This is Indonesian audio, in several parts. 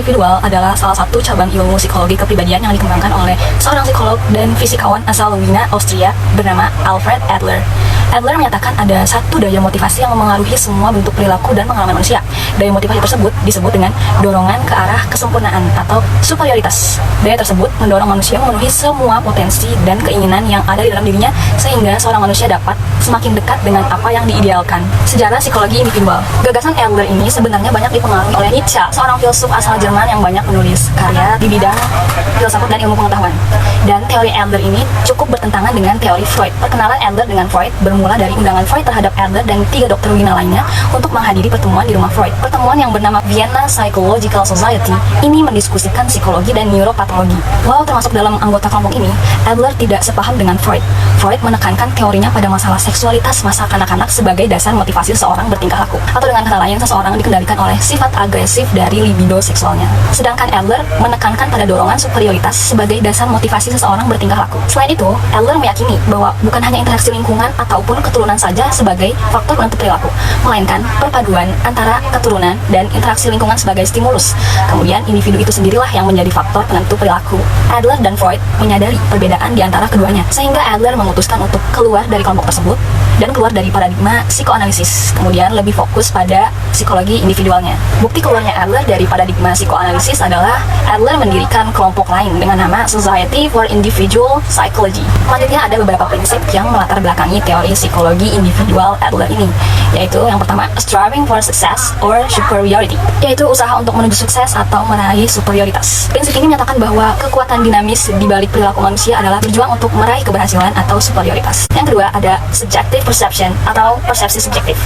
individual adalah salah satu cabang ilmu psikologi kepribadian yang dikembangkan oleh seorang psikolog dan fisikawan asal Wiener, Austria bernama Alfred Adler. Adler menyatakan ada satu daya motivasi yang memengaruhi semua bentuk perilaku dan pengalaman manusia. Daya motivasi tersebut disebut dengan dorongan ke arah kesempurnaan atau superioritas. Daya tersebut mendorong manusia memenuhi semua potensi dan keinginan yang ada di dalam dirinya sehingga seorang manusia dapat semakin dekat dengan apa yang diidealkan. Sejarah psikologi individual. Gagasan Adler ini sebenarnya banyak dipengaruhi oleh Nietzsche, seorang filsuf asal Jerman yang banyak menulis karya di bidang filsafat dan ilmu pengetahuan. Dan teori Adler ini cukup bertentangan dengan teori Freud. Perkenalan Adler dengan Freud bermula dari undangan Freud terhadap Adler dan 3 dokter Wiener lainnya untuk menghadiri pertemuan di rumah Freud. Pertemuan yang bernama Vienna Psychological Society ini mendiskusikan psikologi dan neuropatologi. Walau termasuk dalam anggota kelompok ini, Adler tidak sepaham dengan Freud. Freud menekankan teorinya pada masalah seksualitas masa kanak-kanak sebagai dasar motivasi seseorang bertingkah laku, atau dengan kata lain seseorang dikendalikan oleh sifat agresif dari libido seksualnya. Sedangkan Adler menekankan pada dorongan superioritas sebagai dasar motivasi seseorang bertingkah laku. Selain itu, Adler meyakini bahwa bukan hanya interaksi lingkungan ataupun keturunan saja sebagai faktor penentu perilaku, melainkan perpaduan antara keturunan dan interaksi lingkungan sebagai stimulus. Kemudian individu itu sendirilah yang menjadi faktor penentu perilaku. Adler dan Freud menyadari perbedaan di antara keduanya, sehingga Adler memutuskan untuk keluar dari kelompok tersebut dan keluar dari paradigma psikoanalisis, kemudian lebih fokus pada psikologi individualnya. Bukti keluarnya Adler dari paradigma psikoanalisis adalah Adler mendirikan kelompok lain dengan nama Society for Individual Psychology. Selanjutnya ada beberapa prinsip yang melatar belakangi teori psikologi individual Adler ini, yaitu yang pertama, striving for success or superiority, yaitu usaha untuk menuju sukses atau meraih superioritas. Prinsip ini menyatakan bahwa kekuatan dinamis di balik perilaku manusia adalah berjuang untuk meraih keberhasilan atau superioritas. Yang kedua, ada subjective perception atau persepsi subjektif.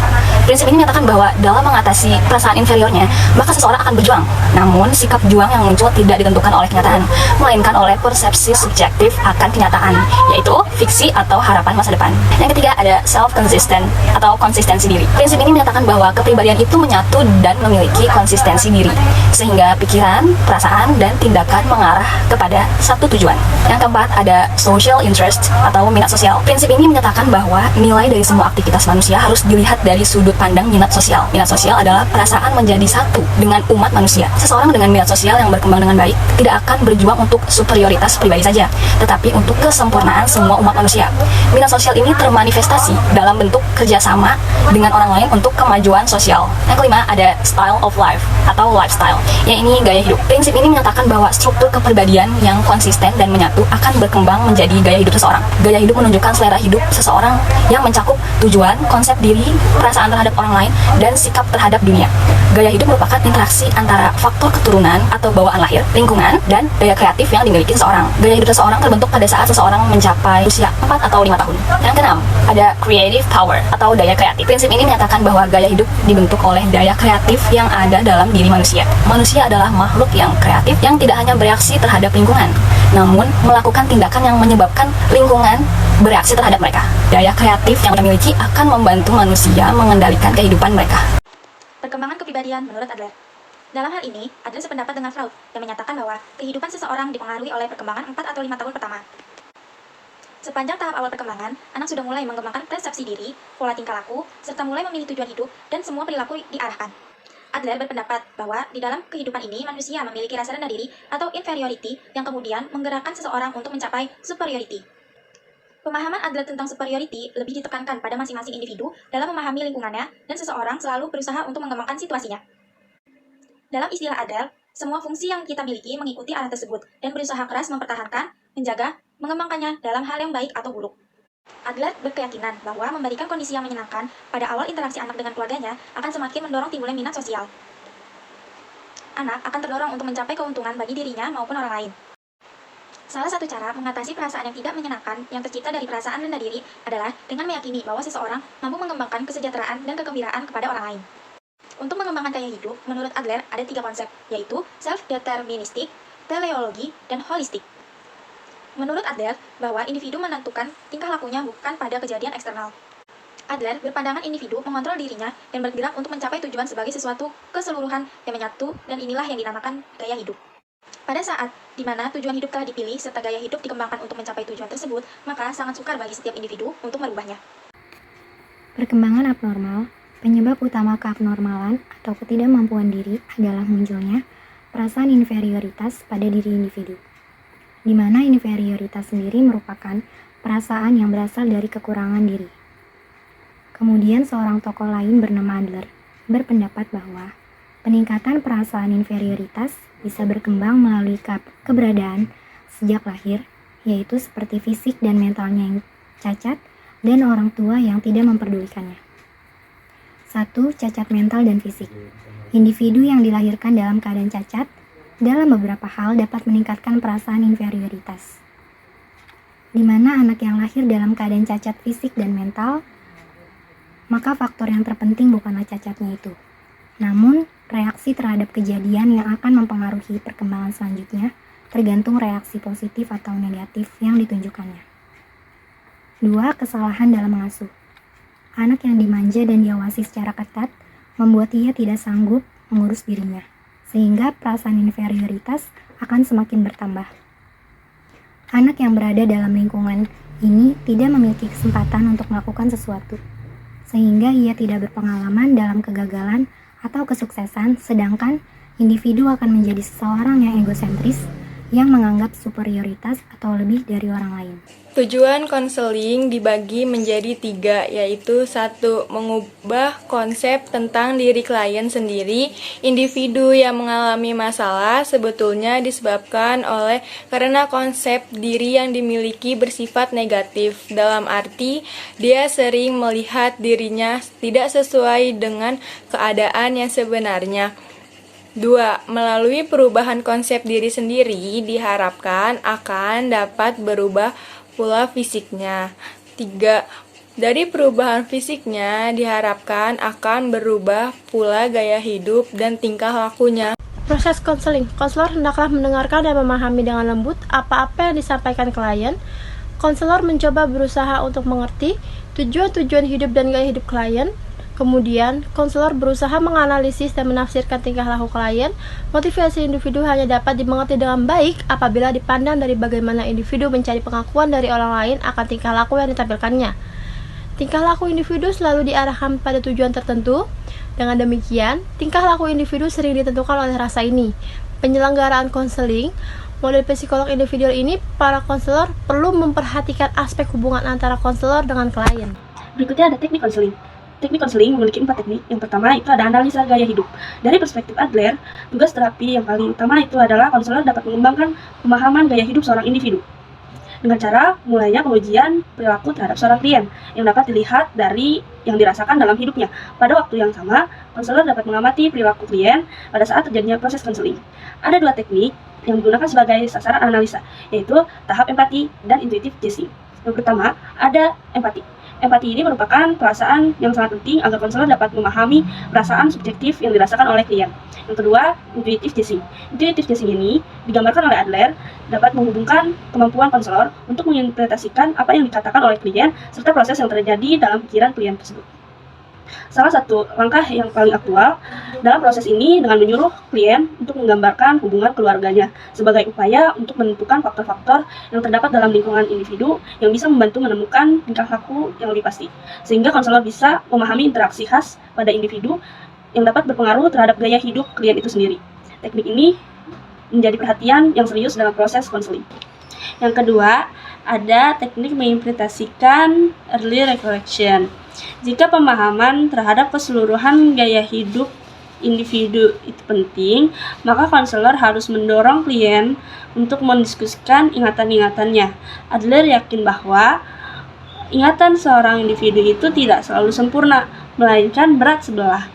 Prinsip ini menyatakan bahwa dalam mengatasi perasaan inferiornya, maka seseorang akan berjuang. Namun, sikap juang yang muncul tidak ditentukan oleh kenyataan, melainkan oleh persepsi subjektif akan kenyataan, yaitu fiksi atau harapan masa depan. Yang ketiga, ada self-consistent atau konsistensi diri. Prinsip ini menyatakan bahwa kepribadian itu menyatu dan memiliki konsistensi diri, sehingga pikiran, perasaan, dan tindakan mengarah kepada satu tujuan. Yang keempat, ada social interest atau minat sosial. Prinsip ini menyatakan bahwa nilai dari semua aktivitas manusia harus dilihat dari sudut pandang minat sosial. Minat sosial adalah perasaan menjadi satu dengan umat manusia. Seseorang dengan minat sosial yang berkembang dengan baik tidak akan berjuang untuk superioritas pribadi saja, tetapi untuk kesempurnaan semua umat manusia. Minat sosial ini termanifestasi dalam bentuk kerjasama dengan orang lain untuk kemajuan sosial. Yang kelima, ada style of life atau lifestyle, yang ini gaya hidup. Prinsip ini menyatakan bahwa struktur kepribadian yang konsisten dan menyatu akan berkembang menjadi gaya hidup seseorang. Gaya hidup menunjukkan selera hidup seseorang yang mencakup tujuan, konsep diri, perasaan terhadap orang lain, dan sikap terhadap dunia. Gaya hidup merupakan interaksi antara faktor keturunan atau bawaan lahir, lingkungan, dan daya kreatif yang dimiliki seseorang. Gaya hidup seseorang terbentuk pada saat seseorang mencapai usia 4 atau 5 tahun. Yang keenam, ada creative power atau daya kreatif. Prinsip ini menyatakan bahwa gaya hidup dibentuk oleh daya kreatif yang ada dalam diri manusia. Manusia adalah makhluk yang kreatif yang tidak hanya bereaksi terhadap lingkungan, namun melakukan tindakan yang menyebabkan lingkungan bereaksi terhadap mereka. Daya kreatif yang dimiliki akan membantu manusia mengendalikan kehidupan mereka. Perkembangan kepribadian menurut Adler. Dalam hal ini, Adler sependapat dengan Freud yang menyatakan bahwa kehidupan seseorang dipengaruhi oleh perkembangan 4 atau 5 tahun pertama. Sepanjang tahap awal perkembangan, anak sudah mulai mengembangkan persepsi diri, pola tingkah laku, serta mulai memilih tujuan hidup dan semua perilaku diarahkan. Adler berpendapat bahwa di dalam kehidupan ini manusia memiliki rasa rendah diri atau inferiority yang kemudian menggerakkan seseorang untuk mencapai superiority. Pemahaman Adler tentang superiority lebih ditekankan pada masing-masing individu dalam memahami lingkungannya dan seseorang selalu berusaha untuk mengembangkan situasinya. Dalam istilah Adler, semua fungsi yang kita miliki mengikuti arah tersebut dan berusaha keras mempertahankan, menjaga, mengembangkannya dalam hal yang baik atau buruk. Adler berkeyakinan bahwa memberikan kondisi yang menyenangkan pada awal interaksi anak dengan keluarganya akan semakin mendorong timbulnya minat sosial. Anak akan terdorong untuk mencapai keuntungan bagi dirinya maupun orang lain. Salah satu cara mengatasi perasaan yang tidak menyenangkan yang tercipta dari perasaan rendah diri adalah dengan meyakini bahwa seseorang mampu mengembangkan kesejahteraan dan kegembiraan kepada orang lain. Untuk mengembangkan gaya hidup, menurut Adler ada 3 konsep, yaitu self-deterministic, teleologi, dan holistik. Menurut Adler, bahwa individu menentukan tingkah lakunya bukan pada kejadian eksternal. Adler berpandangan individu mengontrol dirinya dan bergerak untuk mencapai tujuan sebagai sesuatu keseluruhan yang menyatu, dan inilah yang dinamakan gaya hidup. Pada saat di mana tujuan hidup telah dipilih serta gaya hidup dikembangkan untuk mencapai tujuan tersebut, maka sangat sukar bagi setiap individu untuk merubahnya. Perkembangan abnormal, penyebab utama keabnormalan atau ketidakmampuan diri adalah munculnya perasaan inferioritas pada diri individu, di mana inferioritas sendiri merupakan perasaan yang berasal dari kekurangan diri. Kemudian seorang tokoh lain bernama Adler berpendapat bahwa peningkatan perasaan inferioritas bisa berkembang melalui keberadaan sejak lahir, yaitu seperti fisik dan mentalnya yang cacat dan orang tua yang tidak memperdulikannya. 1. Cacat mental dan fisik. Individu yang dilahirkan dalam keadaan cacat dalam beberapa hal dapat meningkatkan perasaan inferioritas, di mana anak yang lahir dalam keadaan cacat fisik dan mental, maka faktor yang terpenting bukanlah cacatnya itu, namun reaksi terhadap kejadian yang akan mempengaruhi perkembangan selanjutnya, tergantung reaksi positif atau negatif yang ditunjukkannya. 2. Kesalahan dalam mengasuh. Anak yang dimanja dan diawasi secara ketat membuat ia tidak sanggup mengurus dirinya, sehingga perasaan inferioritas akan semakin bertambah. Anak yang berada dalam lingkungan ini tidak memiliki kesempatan untuk melakukan sesuatu, sehingga ia tidak berpengalaman dalam kegagalan atau kesuksesan, sedangkan individu akan menjadi seseorang yang egosentris, yang menganggap superioritas atau lebih dari orang lain. Tujuan konseling dibagi menjadi 3, yaitu 1. Mengubah konsep tentang diri klien sendiri. Individu yang mengalami masalah sebetulnya disebabkan karena konsep diri yang dimiliki bersifat negatif. Dalam arti, dia sering melihat dirinya tidak sesuai dengan keadaan yang sebenarnya. 2. Melalui perubahan konsep diri sendiri diharapkan akan dapat berubah pula fisiknya. 3. Dari perubahan fisiknya diharapkan akan berubah pula gaya hidup dan tingkah lakunya. Proses konseling. Konselor hendaklah mendengarkan dan memahami dengan lembut apa-apa yang disampaikan klien. Konselor mencoba berusaha untuk mengerti tujuan-tujuan hidup dan gaya hidup klien. Kemudian, konselor berusaha menganalisis dan menafsirkan tingkah laku klien. Motivasi individu hanya dapat dimengerti dengan baik apabila dipandang dari bagaimana individu mencari pengakuan dari orang lain akan tingkah laku yang ditampilkannya. Tingkah laku individu selalu diarahkan pada tujuan tertentu. Dengan demikian, tingkah laku individu sering ditentukan oleh rasa ini. Penyelenggaraan konseling model psikolog individual ini, para konselor perlu memperhatikan aspek hubungan antara konselor dengan klien. Berikutnya ada teknik konseling. Teknik konseling memiliki 4 teknik. Yang pertama itu ada analisa gaya hidup. Dari perspektif Adler, tugas terapi yang paling utama itu adalah konselor dapat mengembangkan pemahaman gaya hidup seorang individu dengan cara mulainya pengujian perilaku terhadap seorang klien yang dapat dilihat dari yang dirasakan dalam hidupnya. Pada waktu yang sama, konselor dapat mengamati perilaku klien pada saat terjadinya proses konseling. Ada 2 teknik yang digunakan sebagai sasaran analisa, yaitu tahap empati dan intuitive guessing. Yang pertama, ada empati. Empati ini merupakan perasaan yang sangat penting agar konselor dapat memahami perasaan subjektif yang dirasakan oleh klien. Yang kedua, intuitive guessing. Intuitive guessing ini digambarkan oleh Adler dapat menghubungkan kemampuan konselor untuk menginterpretasikan apa yang dikatakan oleh klien serta proses yang terjadi dalam pikiran klien tersebut. Salah satu langkah yang paling aktual dalam proses ini dengan menyuruh klien untuk menggambarkan hubungan keluarganya sebagai upaya untuk menentukan faktor-faktor yang terdapat dalam lingkungan individu yang bisa membantu menemukan tingkah laku yang lebih pasti, sehingga konselor bisa memahami interaksi khas pada individu yang dapat berpengaruh terhadap gaya hidup klien itu sendiri. Teknik ini menjadi perhatian yang serius dalam proses konseling. Yang kedua, ada teknik menginterpretasikan early recollection. Jika pemahaman terhadap keseluruhan gaya hidup individu itu penting, maka konselor harus mendorong klien untuk mendiskusikan ingatan-ingatannya. Adler yakin bahwa ingatan seorang individu itu tidak selalu sempurna, melainkan berat sebelah.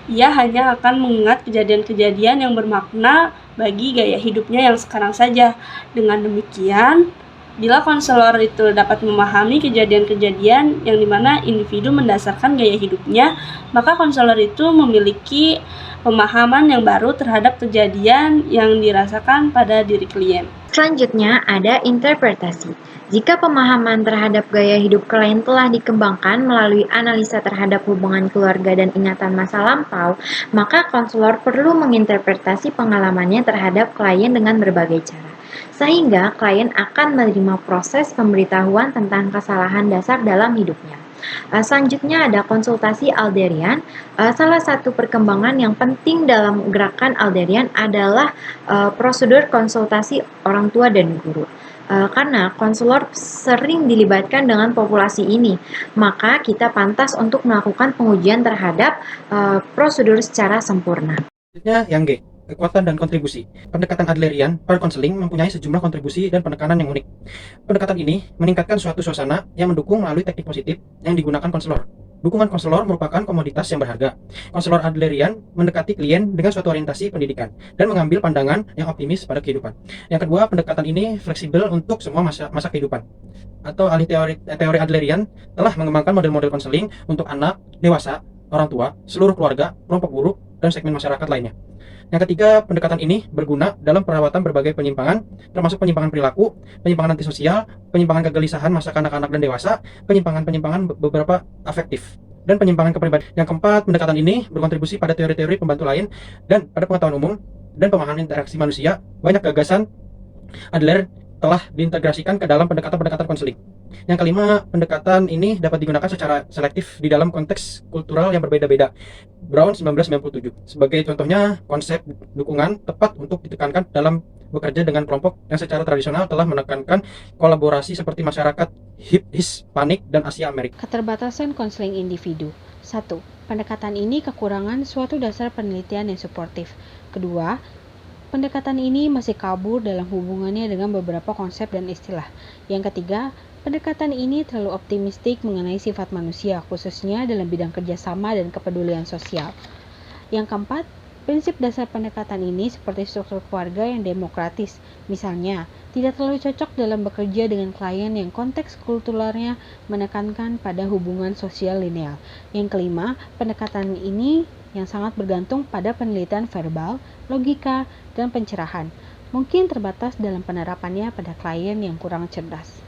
Ia hanya akan mengingat kejadian-kejadian yang bermakna bagi gaya hidupnya yang sekarang saja. Dengan demikian, bila konselor itu dapat memahami kejadian-kejadian yang dimana individu mendasarkan gaya hidupnya, maka konselor itu memiliki pemahaman yang baru terhadap kejadian yang dirasakan pada diri klien. Selanjutnya ada interpretasi. Jika pemahaman terhadap gaya hidup klien telah dikembangkan melalui analisa terhadap hubungan keluarga dan ingatan masa lampau, maka konselor perlu menginterpretasi pengalamannya terhadap klien dengan berbagai cara, sehingga klien akan menerima proses pemberitahuan tentang kesalahan dasar dalam hidupnya. Selanjutnya ada konsultasi Alderian. Salah satu perkembangan yang penting dalam gerakan Alderian adalah prosedur konsultasi orang tua dan guru. Karena konselor sering dilibatkan dengan populasi ini, maka kita pantas untuk melakukan pengujian terhadap prosedur secara sempurna. Selanjutnya yang G, kekuatan dan kontribusi. Pendekatan Adlerian per konseling mempunyai sejumlah kontribusi dan penekanan yang unik. Pendekatan ini meningkatkan suatu suasana yang mendukung melalui teknik positif yang digunakan konselor. Dukungan konselor merupakan komoditas yang berharga. Konselor Adlerian mendekati klien dengan suatu orientasi pendidikan dan mengambil pandangan yang optimis pada kehidupan. Yang kedua, pendekatan ini fleksibel untuk semua masa kehidupan. Atau ahli teori Adlerian telah mengembangkan model-model konseling untuk anak, dewasa, orang tua, seluruh keluarga, kelompok buruh, dan segmen masyarakat lainnya. Yang ketiga, pendekatan ini berguna dalam perawatan berbagai penyimpangan, termasuk penyimpangan perilaku, penyimpangan antisosial, penyimpangan kegelisahan masa kanak-kanak dan dewasa, penyimpangan beberapa afektif, dan penyimpangan kepribadian. Yang keempat, pendekatan ini berkontribusi pada teori-teori pembantu lain dan pada pengetahuan umum dan pemahaman interaksi manusia. Banyak gagasan Adler telah diintegrasikan ke dalam pendekatan-pendekatan konseling. Yang kelima, pendekatan ini dapat digunakan secara selektif di dalam konteks kultural yang berbeda-beda. Brown 1997. Sebagai contohnya, konsep dukungan tepat untuk ditekankan dalam bekerja dengan kelompok yang secara tradisional telah menekankan kolaborasi seperti masyarakat Hispanik dan Asia Amerika. Keterbatasan konseling individu. 1. Pendekatan ini kekurangan suatu dasar penelitian yang suportif. Kedua, pendekatan ini masih kabur dalam hubungannya dengan beberapa konsep dan istilah. Yang ketiga, pendekatan ini terlalu optimistik mengenai sifat manusia, khususnya dalam bidang kerjasama dan kepedulian sosial. Yang keempat, prinsip dasar pendekatan ini seperti struktur keluarga yang demokratis. Misalnya, tidak terlalu cocok dalam bekerja dengan klien yang konteks kulturalnya menekankan pada hubungan sosial linear. Yang kelima, pendekatan ini yang sangat bergantung pada penelitian verbal, logika, dan pencerahan. Mungkin terbatas dalam penerapannya pada klien yang kurang cerdas.